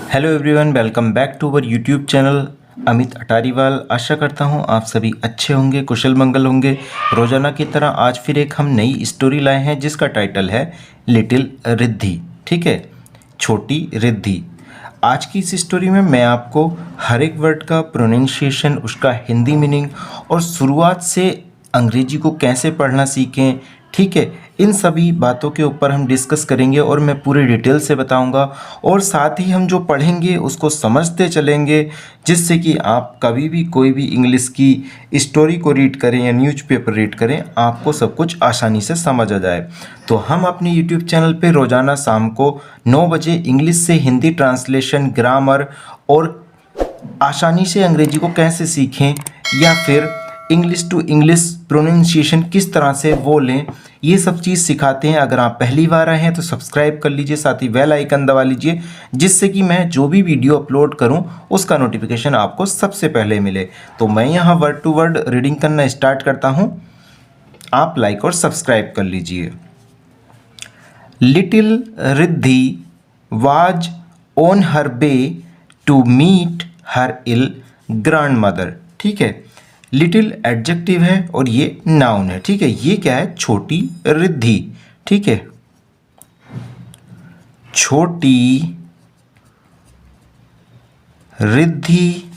Hello everyone, welcome back to our YouTube channel Amit Atariwal. आशा करता हूँ आप सभी अच्छे होंगे, कुशल मंगल होंगे। रोजाना की तरह आज फिर एक हम नई स्टोरी लाए हैं जिसका टाइटल है लिटिल रिद्धि। ठीक है, छोटी रिद्धि। आज की इस स्टोरी में मैं आपको हर एक वर्ड का प्रोनाउंसिएशन, उसका हिंदी मीनिंग और शुरुआत से अंग्रेजी को कैसे पढ़ना सीखें, ठीक है, इन सभी बातों के ऊपर हम डिस्कस करेंगे और मैं पूरे डिटेल से बताऊंगा। और साथ ही हम जो पढ़ेंगे उसको समझते चलेंगे, जिससे कि आप कभी भी कोई भी इंग्लिश की स्टोरी को रीड करें या न्यूज़पेपर रीड करें, आपको सब कुछ आसानी से समझ आ जाए। तो हम अपने यूट्यूब चैनल पे रोज़ाना शाम को 9 बजे इंग्लिश से हिंदी ट्रांसलेशन, ग्रामर और आसानी से अंग्रेजी को कैसे सीखें या फिर इंग्लिश टू इंग्लिश प्रोनाउंसिएशन किस तरह से बोलें, ये सब चीज़ सिखाते हैं। अगर आप पहली बार आए हैं तो सब्सक्राइब कर लीजिए, साथ ही बेल आइकन दबा लीजिए, जिससे कि मैं जो भी वीडियो अपलोड करूं उसका नोटिफिकेशन आपको सबसे पहले मिले। तो मैं यहाँ वर्ड टू वर्ड रीडिंग करना स्टार्ट करता हूँ, आप लाइक और सब्सक्राइब कर लीजिए। Little Riddhi was on her way to meet her ill grandmother. ठीक है, लिटिल एडजेक्टिव है और ये नाउन है। ठीक है, ये क्या है? छोटी रिद्धि। ठीक है, छोटी Riddhi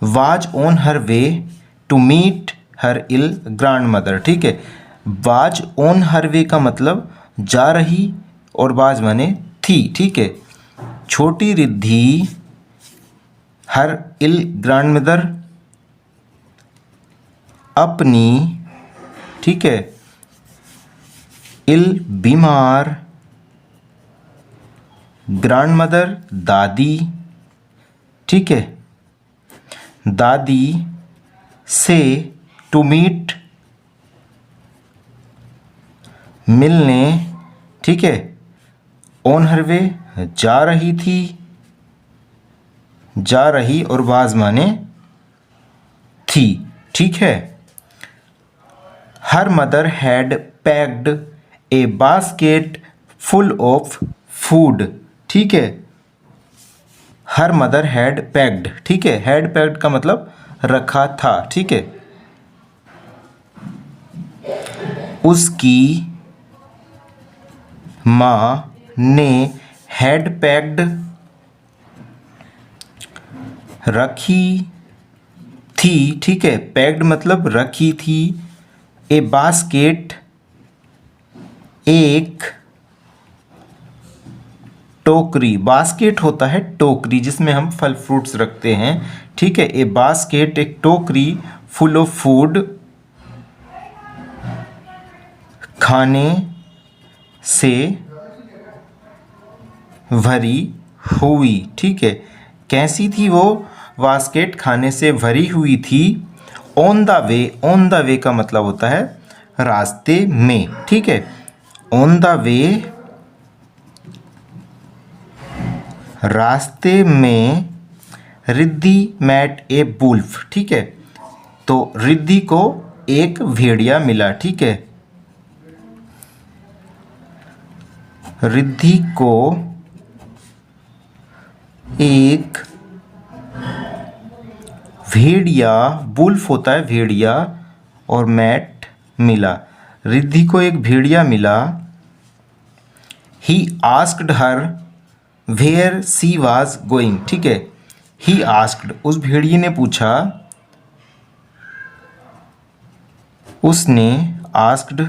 was on her way to meet her ill grandmother. ठीक है, वाज ऑन हर वे का मतलब जा रही और वाज माने थी। ठीक है, छोटी रिद्धि हर इल ग्रैंड मदर अपनी, ठीक है, इल बीमार ग्रैंड मदर दादी, ठीक है, दादी से टू मीट मिलने, ठीक है, ऑन हर वे जा रही थी, जा रही और वाज माने थी। ठीक है, her mother had packed A basket full of food. ठीक है, हर मदर हैड पैक्ड, ठीक है, हैड पैक्ड का मतलब रखा था। ठीक है, उसकी माँ ने हैड पैक्ड रखी थी। ठीक है, पैक्ड मतलब रखी थी। ए बास्केट एक टोकरी, बास्केट होता है टोकरी जिसमें हम फल फ्रूट्स रखते हैं। ठीक है, ए बास्केट एक टोकरी फुल ऑफ फूड खाने से भरी हुई। ठीक है, कैसी थी वो बास्केट? खाने से भरी हुई थी। On the way, on the way का मतलब होता है रास्ते में। ठीक है, ऑन द वे रास्ते में रिद्धि मैट ए वुल्फ। ठीक है, तो रिद्धि को एक भेड़िया मिला। ठीक है, रिद्धि को एक भेड़िया, वुल्फ होता है भेड़िया और मैट मिला, रिद्धि को एक भेड़िया मिला। He asked her where she was going. ठीक है, ही आस्क्ड, उस भेड़िए ने पूछा, उसने आस्क्ड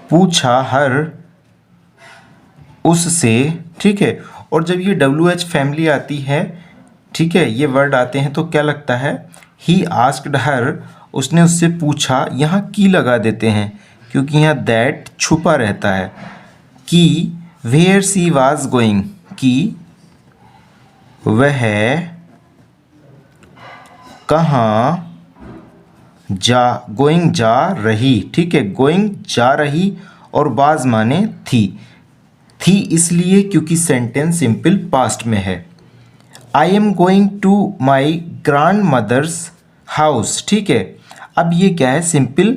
पूछा, हर उससे। ठीक है, और जब ये WH फैमिली आती है, ठीक है, ये वर्ड आते हैं तो क्या लगता है? ही आस्क्ड हर, उसने उससे पूछा। यहाँ की लगा देते हैं क्योंकि यहाँ दैट छुपा रहता है। कि वेयर सी वाज गोइंग, कि वह कहाँ जा, गोइंग जा रही। ठीक है, गोइंग जा रही और वाज माने थी इसलिए क्योंकि सेंटेंस सिंपल पास्ट में है। I am going to my grandmother's house. ठीक है, अब ये क्या है? सिंपल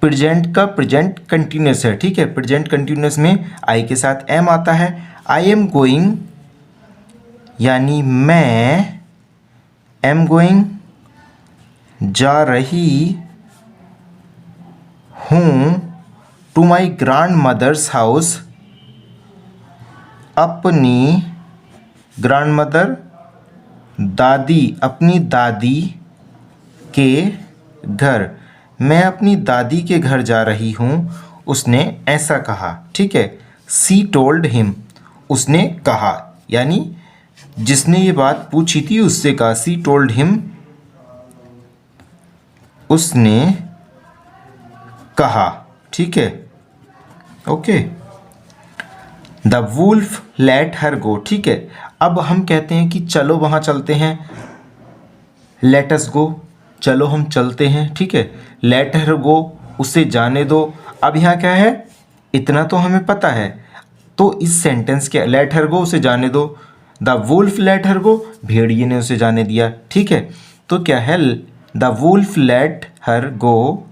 प्रेजेंट का प्रेजेंट कंटिन्यूस है। ठीक है, प्रेजेंट कंटिन्यूस में आई के साथ एम आता है। आई एम गोइंग यानी मैं एम गोइंग जा रही हूँ to my grandmother's house, अपनी ग्रैंड मदर दादी, अपनी दादी के घर, मैं अपनी दादी के घर जा रही हूँ, उसने ऐसा कहा। ठीक है, सी टोल्ड हिम, उसने कहा, यानी जिसने ये बात पूछी थी उससे कहा। सी टोल्ड हिम, उसने कहा। ठीक है, okay. The wolf let her go. ठीक है, अब हम कहते हैं कि चलो वहाँ चलते हैं, लेट अस गो, चलो हम चलते हैं। ठीक है, लेट हर गो, उसे जाने दो। अब यहाँ क्या है, इतना तो हमें पता है, तो इस सेंटेंस के लेट हर गो, उसे जाने दो। द वुल्फ लेट हर गो, भेड़िए ने उसे जाने दिया। ठीक है, तो क्या है, द वुल्फ लेट हर गो,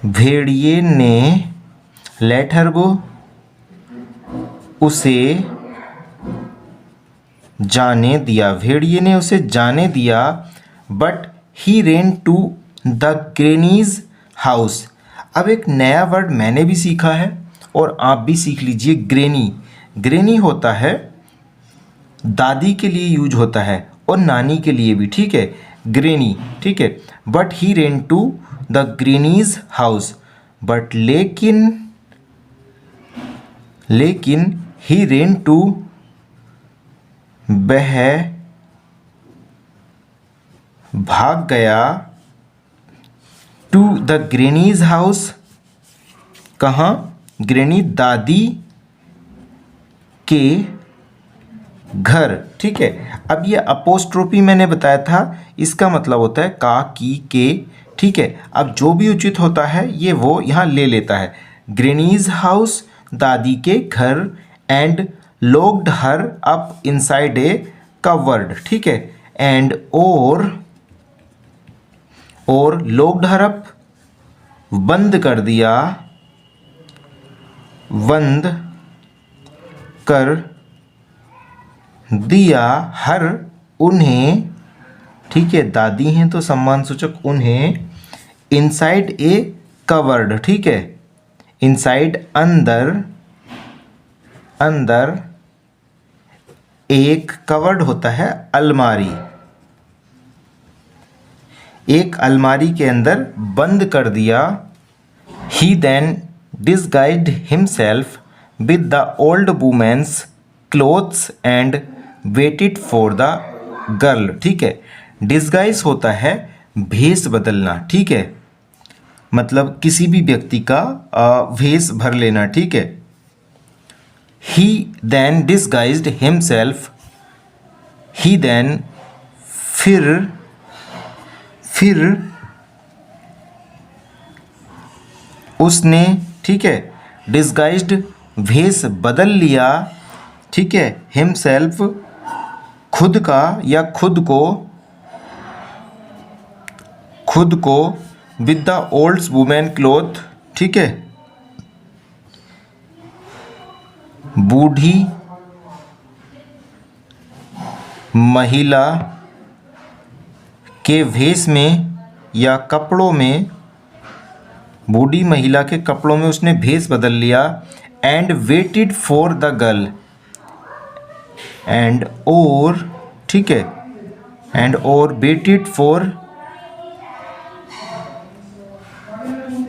भेड़िए ने लेट हर गो, उसे जाने दिया, भेड़िए ने उसे जाने दिया। But he ran to the granny's house. अब एक नया वर्ड मैंने भी सीखा है और आप भी सीख लीजिए, ग्रेनी। ग्रेनी होता है दादी के लिए यूज होता है और नानी के लिए भी। ठीक है, ग्रेनी। ठीक है, but he ran to the granny's house, but लेकिन ही रेन टू, वह भाग गया, टू द ग्रेनीज हाउस, कहाँ, ग्रेनी दादी के घर। ठीक है, अब ये अपोस्ट्रोफी मैंने बताया था, इसका मतलब होता है का, की, के। ठीक है, अब जो भी उचित होता है ये वो यहाँ ले लेता है। ग्रेनीज हाउस, दादी के घर, and locked her up inside a covered. ठीक है, एंड और लॉक्ड हर अप, बंद कर दिया, बंद कर दिया, हर, उन्हें। ठीक है, दादी हैं तो सम्मान सूचक उन्हें, इनसाइड ए कवर्ड। ठीक है, इनसाइड अंदर, अंदर एक, कवर्ड होता है अलमारी, एक अलमारी के अंदर बंद कर दिया। He then disguised himself with the old women's clothes and waited for the girl. ठीक है, डिस्गाइज होता है भेष बदलना। ठीक है, मतलब किसी भी व्यक्ति का भेष भर लेना। ठीक है, ही देन डिस्गाइज्ड हिमसेल्फ, ही देन, फिर उसने, ठीक है, डिस्गाइज्ड, भेष बदल लिया। ठीक है, हिमसेल्फ, खुद का या खुद को with the old women cloth. ठीक है, बूढ़ी महिला के भेष में या कपड़ों में, बूढ़ी महिला के कपड़ों में उसने भेष बदल लिया। And waited for the girl, and और, ठीक है, एंड और वेटेड फॉर,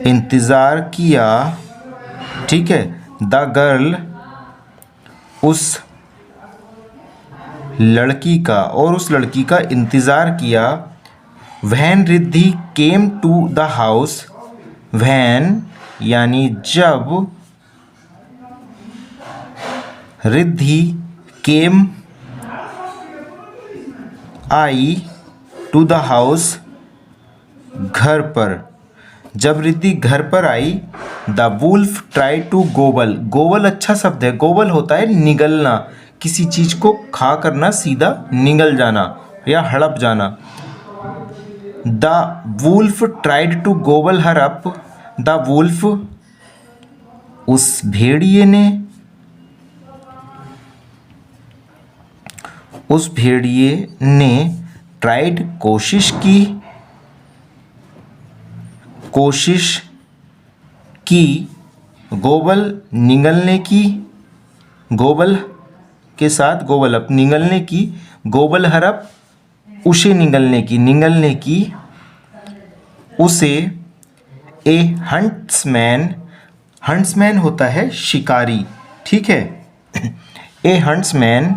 इंतज़ार किया। ठीक है, द गर्ल, उस लड़की का, और उस लड़की का इंतज़ार किया। When Riddhi came to the house, when यानी जब, रिद्धि केम आई, टू द हाउस घर पर, जब रिद्धि घर पर आई। The wolf try to gobble, gobble अच्छा शब्द है, गोबल होता है निगलना, किसी चीज को खा करना, सीधा निगल जाना या हड़प जाना। The wolf tried to gobble her up, the wolf, उस भेड़िए ने, उस भेड़िए ने ट्राइड कोशिश की गोबल निगलने की, गोबल के साथ गोबलप निगलने की, गोबल हरप उसे निगलने की उसे ए हंट्समैन होता है शिकारी, ठीक है। ए हंट्समैन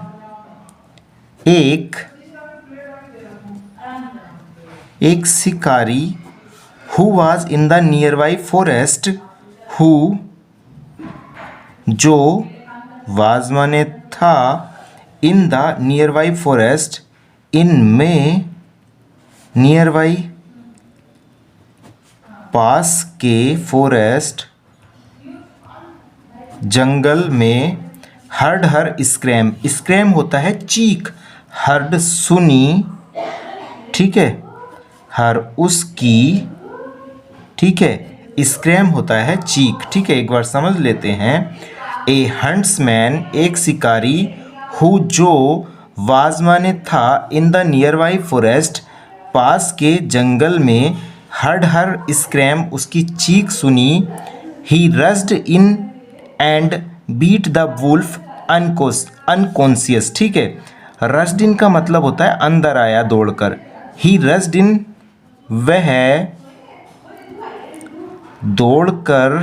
एक शिकारी who was in the nearby forest, जो वाज माने था, in the nearby forest इन में, नियर बाई पास के, फॉरेस्ट जंगल में, हर स्क्रैम होता है चीख, हर्ड सुनी, ठीक है, हर उसकी, ठीक है, स्क्रैम होता है चीख, ठीक है। एक बार समझ लेते हैं। ए हंट्समैन एक शिकारी, हु जो, वाज माने था, in the nearby forest पास के जंगल में, हर स्क्रैम उसकी चीख सुनी, he rushed in and beat the wolf unconscious, ठीक है। रस्ड इन का मतलब होता है अंदर आया दौड़कर, ही रस्ड इन वह दौड़कर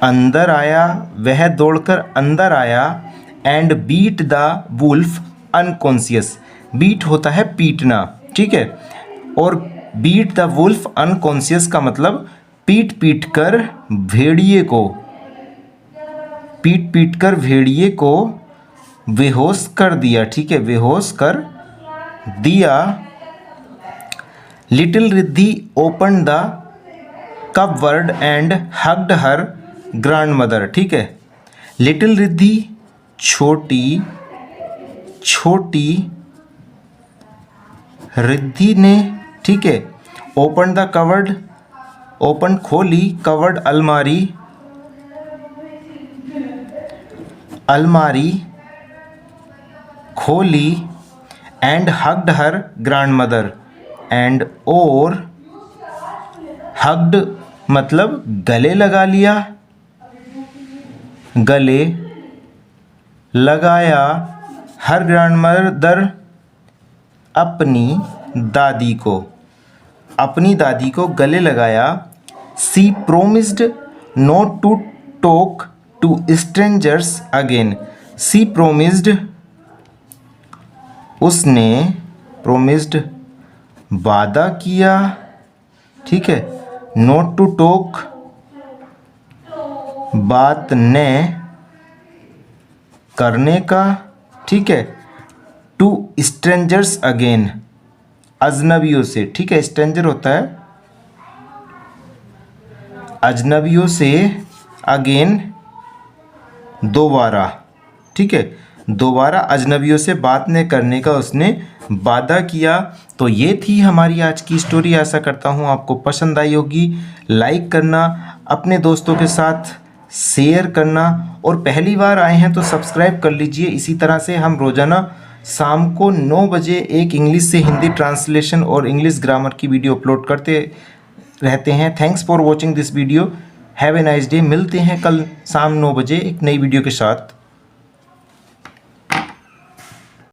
अंदर आया, वह दौड़कर अंदर आया, and beat the wolf unconscious, beat होता है पीटना, ठीक है, और बीट द वुल्फ अनकॉन्शियस का मतलब पीट कर भेड़िए को बेहोश कर दिया, ठीक है, बेहोश कर दिया। Little Riddhi open the cupboard and hugged her grandmother, ठीक है। लिटिल रिद्धि छोटी रिद्धि ने, ठीक है, ओपन द कवर्ड, ओपन खोली, कवर्ड अलमारी खोली, and hugged her grandmother, and और हग्ड मतलब गले लगा लिया, गले लगाया, हर ग्रैंडमदर अपनी दादी को गले लगाया। She promised not to talk to strangers again, she promised उसने, प्रोमिस्ड वादा किया, ठीक है, नॉट टू टॉक बात न करने का, ठीक है, टू स्ट्रेंजर्स अगेन अजनबियों से, ठीक है, स्ट्रेंजर होता है अजनबियों से, अगेन दोबारा, ठीक है, दोबारा अजनबियों से बात न करने का उसने वादा किया। तो ये थी हमारी आज की स्टोरी। आशा करता हूँ आपको पसंद आई होगी। लाइक करना, अपने दोस्तों के साथ शेयर करना, और पहली बार आए हैं तो सब्सक्राइब कर लीजिए। इसी तरह से हम रोज़ाना शाम को 9 बजे एक इंग्लिश से हिंदी ट्रांसलेशन और इंग्लिश ग्रामर की वीडियो अपलोड करते रहते हैं। Thanks for watching this video. Have a nice day. मिलते हैं कल शाम 9 बजे एक नई वीडियो के साथ।